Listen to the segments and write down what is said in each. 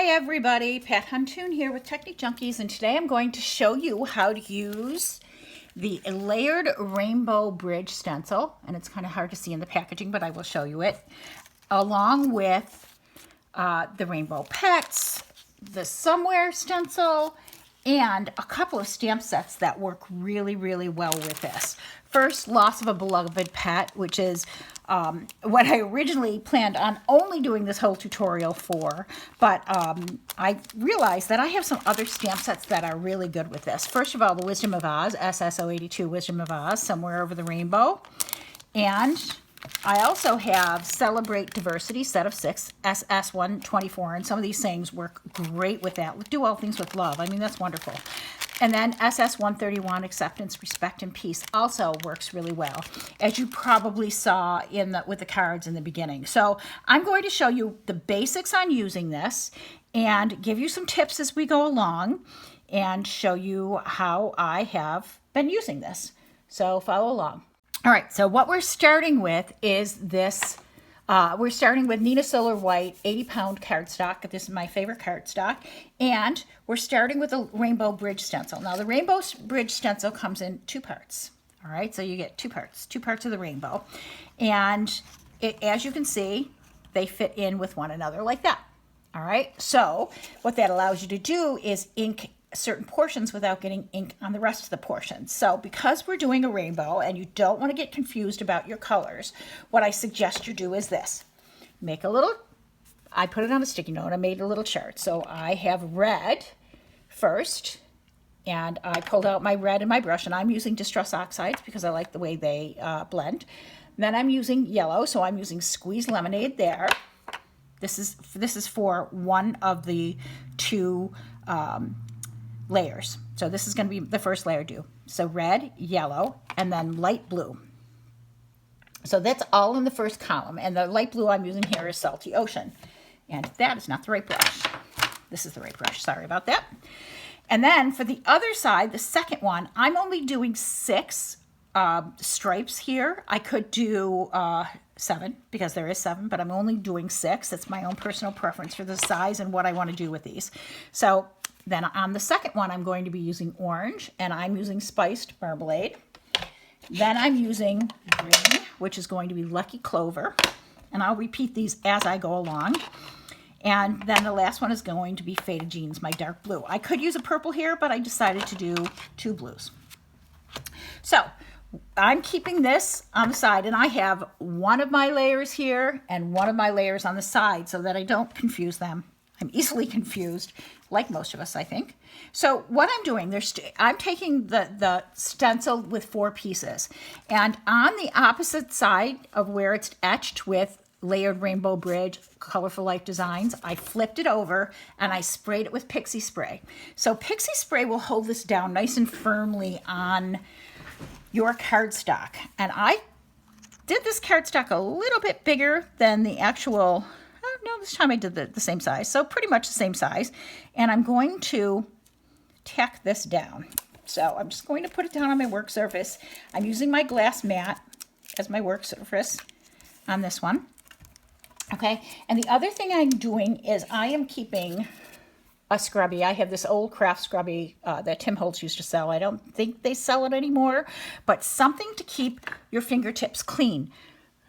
Hi everybody, Pat Huntoon here with Technique Junkies, and today I'm going to show you how to use the Layered Rainbow Bridge Stencil, and it's kind of hard to see in the packaging, but I will show you it, along with the Rainbow Pets, the Somewhere stencil, and a couple of stamp sets that work really, really well with this. First, Loss of a Beloved Pet, which is what I originally planned on only doing this whole tutorial for, but I realized that I have some other stamp sets that are really good with this. First of all, the Wisdom of Oz, SS082 Wisdom of Oz, Somewhere Over the Rainbow. And I also have Celebrate Diversity, set of 6, SS124, and some of these things work great with that. Do all things with love. I mean, that's wonderful. And then SS131, Acceptance, Respect, and Peace, also works really well, as you probably saw with the cards in the beginning. So I'm going to show you the basics on using this and give you some tips as we go along and show you how I have been using this. So follow along. All right, so what we're starting with is this. We're starting with Nina Solar White 80-pound cardstock. This is my favorite cardstock. And we're starting with a Rainbow Bridge Stencil. Now, the Rainbow Bridge Stencil comes in 2 parts. All right, so you get 2 parts of the rainbow. And as you can see, they fit in with one another like that. All right, so what that allows you to do is ink certain portions without getting ink on the rest of the portions. So because we're doing a rainbow and you don't want to get confused about your colors, what I suggest you do is this. Make a little, I put it on a sticky note, I made a little chart. So I have red first, and I pulled out my red and my brush, and I'm using Distress Oxides because I like the way they blend. Then I'm using yellow, so I'm using Squeeze Lemonade there. This is for one of the 2 layers. So this is going to be the first layer due. So red, yellow, and then light blue. So that's all in the first column. And the light blue I'm using here is Salty Ocean. And that is not the right brush. This is the right brush. Sorry about that. And then for the other side, the second one, I'm only doing 6 stripes here. I could do 7 because there is 7, but I'm only doing 6. That's my own personal preference for the size and what I want to do with these. So then on the second one, I'm going to be using orange, and I'm using Spiced Marmalade. Then I'm using green, which is going to be Lucky Clover, and I'll repeat these as I go along. And then the last one is going to be Faded Jeans, my dark blue. I could use a purple here, but I decided to do 2 blues. So I'm keeping this on the side, and I have one of my layers here and one of my layers on the side so that I don't confuse them. I'm easily confused, like most of us, I think. So what I'm doing, I'm taking the stencil with 4 pieces, and on the opposite side of where it's etched with Layered Rainbow Bridge, Colorful Life Designs, I flipped it over and I sprayed it with Pixie Spray. So Pixie Spray will hold this down nice and firmly on your cardstock. And I did this cardstock a little bit bigger than the actual, no, this time I did the same size, so pretty much the same size. And I'm going to tack this down. So I'm just going to put it down on my work surface. I'm using my glass mat as my work surface on this one. Okay, and the other thing I'm doing is I am keeping a scrubby. I have this old craft scrubby that Tim Holtz used to sell. I don't think they sell it anymore, but something to keep your fingertips clean.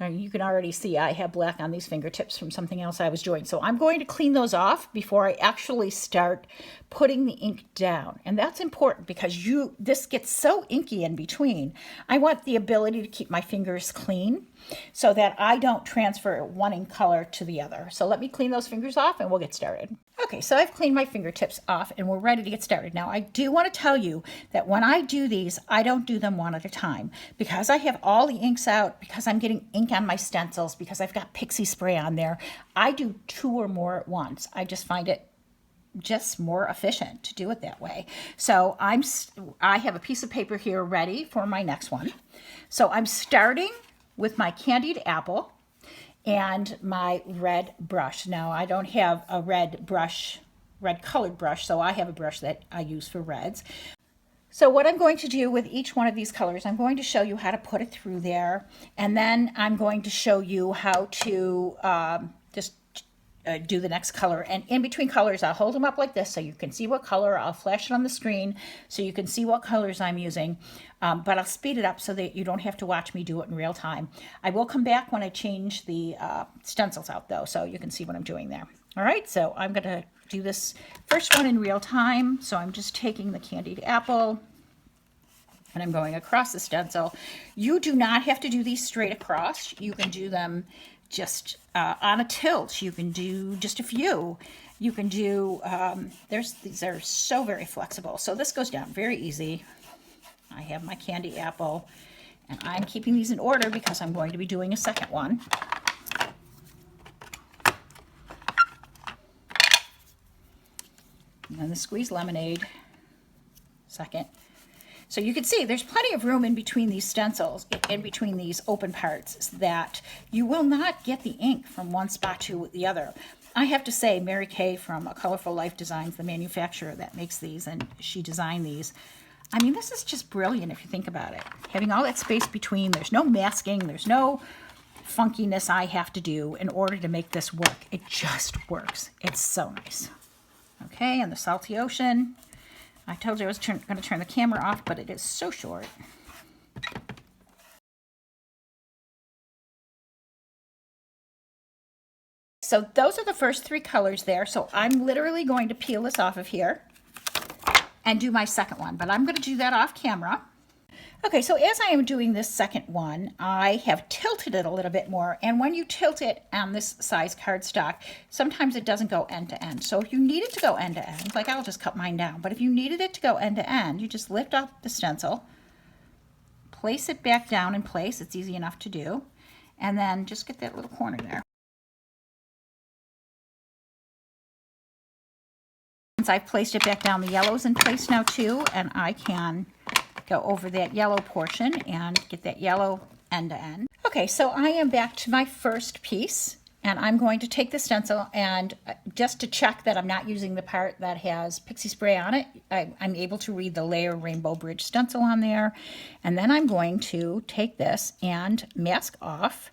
You can already see I have black on these fingertips from something else I was doing. So I'm going to clean those off before I actually start putting the ink down. And that's important because this gets so inky in between. I want the ability to keep my fingers clean so that I don't transfer one ink color to the other. So let me clean those fingers off and we'll get started. Okay, so I've cleaned my fingertips off and we're ready to get started. Now, I do want to tell you that when I do these, I don't do them one at a time because I have all the inks out, because I'm getting ink on my stencils, because I've got Pixie Spray on there. I do 2 or more at once. I just find it just more efficient to do it that way. So I have a piece of paper here ready for my next one. So I'm starting with my Candied Apple and my red brush. Now, I don't have a red colored brush, so I have a brush that I use for reds. So what I'm going to do with each one of these colors, I'm going to show you how to put it through there, and then I'm going to show you how to just do the next color. And in between colors, I'll hold them up like this so you can see what color. I'll flash it on the screen so you can see what colors I'm using. But I'll speed it up so that you don't have to watch me do it in real time. I will come back when I change the stencils out though, so you can see what I'm doing there. All right, so I'm going to do this first one in real time. So I'm just taking the candied apple and I'm going across the stencil. You do not have to do these straight across. You can do them just on a tilt. You can do just a few. You can do, these are so very flexible. So this goes down very easy. I have my candy apple and I'm keeping these in order because I'm going to be doing a second one. And then the squeezed lemonade, second. So you can see there's plenty of room in between these stencils, in between these open parts, that you will not get the ink from one spot to the other. I have to say, Mary Kay from A Colorful Life Designs, the manufacturer that makes these, and she designed these. I mean, this is just brilliant if you think about it. Having all that space between, there's no masking, there's no funkiness I have to do in order to make this work. It just works. It's so nice. Okay, and the salty ocean. I told you I was going to turn the camera off, but it is so short. So those are the first three colors there. So I'm literally going to peel this off of here and do my second one, but I'm going to do that off camera. Okay, so as I am doing this second one, I have tilted it a little bit more. And when you tilt it on this size cardstock, sometimes it doesn't go end to end. So if you need it to go end to end, like I'll just cut mine down, but if you needed it to go end to end, you just lift up the stencil, place it back down in place. It's easy enough to do. And then just get that little corner there. Once I've placed it back down, the yellow's in place now too, and I can go over that yellow portion and get that yellow end to end. Okay, so I am back to my first piece, and I'm going to take the stencil, and just to check that I'm not using the part that has pixie spray on it, I'm able to read the Layered Rainbow Bridge Stencil on there, and then I'm going to take this and mask off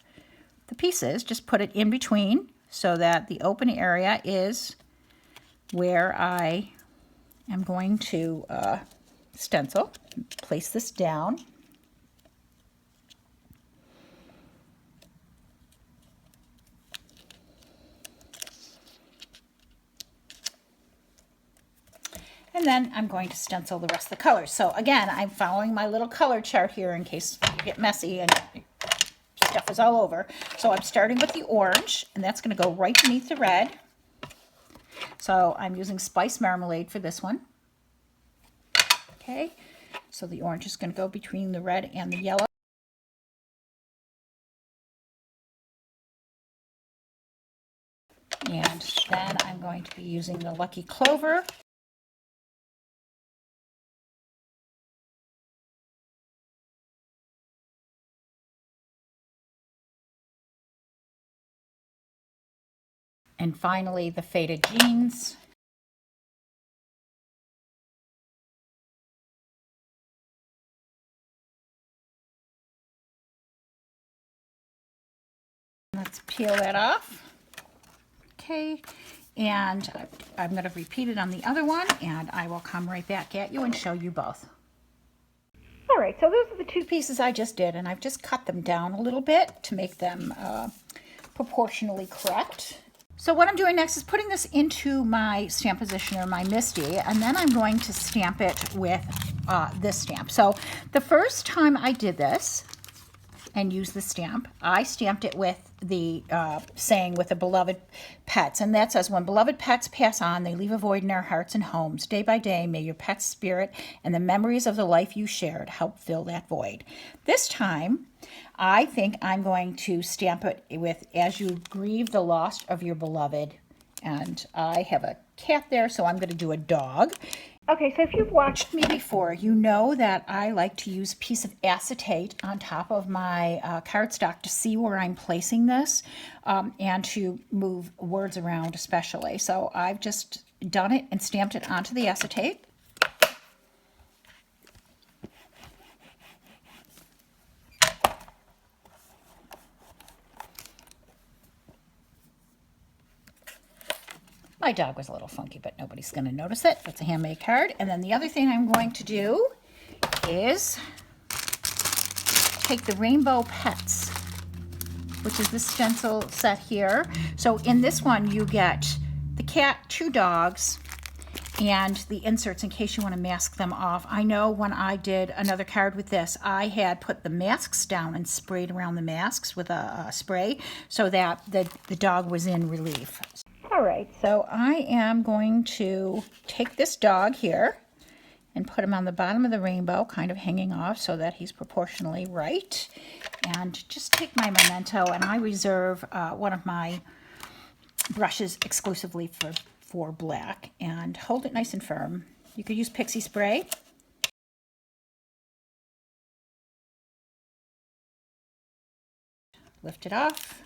the pieces, just put it in between so that the open area is where I am going to stencil. Place this down. And then I'm going to stencil the rest of the colors. So again, I'm following my little color chart here in case you get messy and stuff is all over. So I'm starting with the orange, and that's going to go right beneath the red. So I'm using Spice Marmalade for this one. Okay, so the orange is going to go between the red and the yellow. And then I'm going to be using the Lucky Clover. And finally, the Faded Jeans. Let's peel that off. Okay, and I'm going to repeat it on the other one, and I will come right back at you and show you both. All right, so those are the two pieces I just did, and I've just cut them down a little bit to make them proportionally correct. So what I'm doing next is putting this into my stamp positioner, my Misty, and then I'm going to stamp it with this stamp. So the first time I did this and used the stamp, I stamped it with the saying with the beloved pets, and that says, when beloved pets pass on, they leave a void in our hearts and homes. Day by day, may your pet's spirit and the memories of the life you shared help fill that void. This time, I think I'm going to stamp it with, as you grieve the loss of your beloved, and I have a cat there, so I'm going to do a dog. Okay, so if you've watched me before, you know that I like to use a piece of acetate on top of my cardstock to see where I'm placing this and to move words around especially. So I've just done it and stamped it onto the acetate. My dog was a little funky, but nobody's going to notice it. That's a handmade card. And then the other thing I'm going to do is take the Rainbow Pets, which is this stencil set here. So in this one, you get the cat, 2 dogs, and the inserts in case you want to mask them off. I know when I did another card with this, I had put the masks down and sprayed around the masks with a spray so that the dog was in relief. All right, so I am going to take this dog here and put him on the bottom of the rainbow, kind of hanging off so that he's proportionally right. And just take my memento, and I reserve one of my brushes exclusively for black, and hold it nice and firm. You could use pixie spray. Lift it off.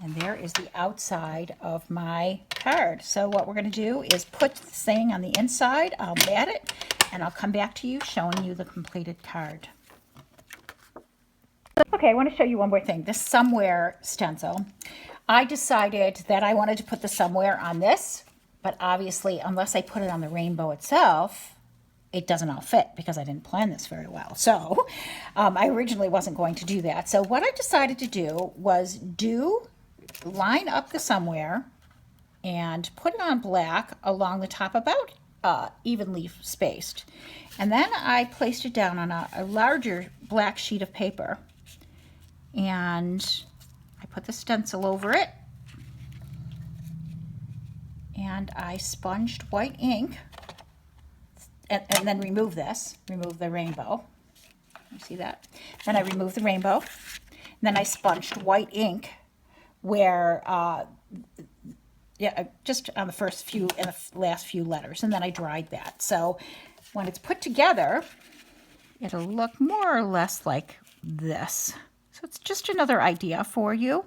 And there is the outside of my card. So what we're going to do is put this thing on the inside. I'll mat it, and I'll come back to you showing you the completed card. Okay, I want to show you one more thing. This somewhere stencil. I decided that I wanted to put the somewhere on this, but obviously unless I put it on the rainbow itself, it doesn't all fit because I didn't plan this very well. So I originally wasn't going to do that. So what I decided to do was line up the somewhere and put it on black along the top, about evenly spaced. And then I placed it down on a larger black sheet of paper, and I put the stencil over it, and I sponged white ink, and then remove the rainbow. You see that? Then I removed the rainbow, and then I sponged white ink where, just on the first few and the last few letters, and then I dried that. So when it's put together, it'll look more or less like this. So it's just another idea for you.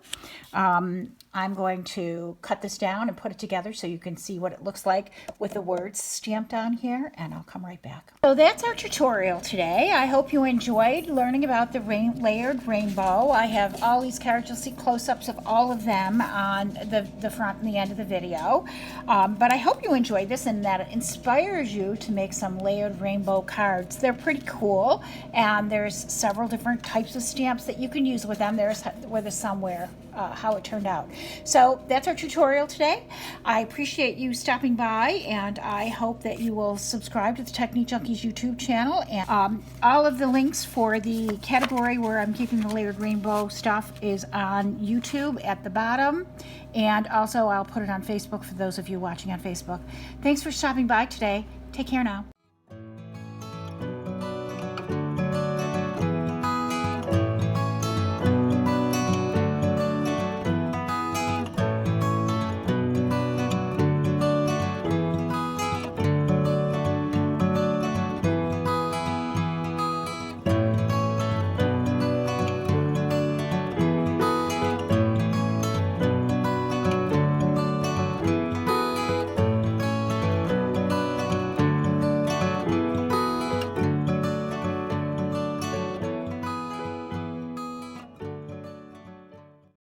I'm going to cut this down and put it together so you can see what it looks like with the words stamped on here, and I'll come right back. So that's our tutorial today. I hope you enjoyed learning about the layered rainbow. I have all these cards. You'll see close-ups of all of them on the front and the end of the video. But I hope you enjoyed this and that it inspires you to make some layered rainbow cards. They're pretty cool, and there's several different types of stamps that you can use with them. There's with a somewhere how it turned out. So that's our tutorial today. I appreciate you stopping by, and I hope that you will subscribe to the Technique Junkies YouTube channel. And all of the links for the category where I'm keeping the layered rainbow stuff is on YouTube at the bottom, and also I'll put it on Facebook for those of you watching on Facebook. Thanks for stopping by today. Take care now.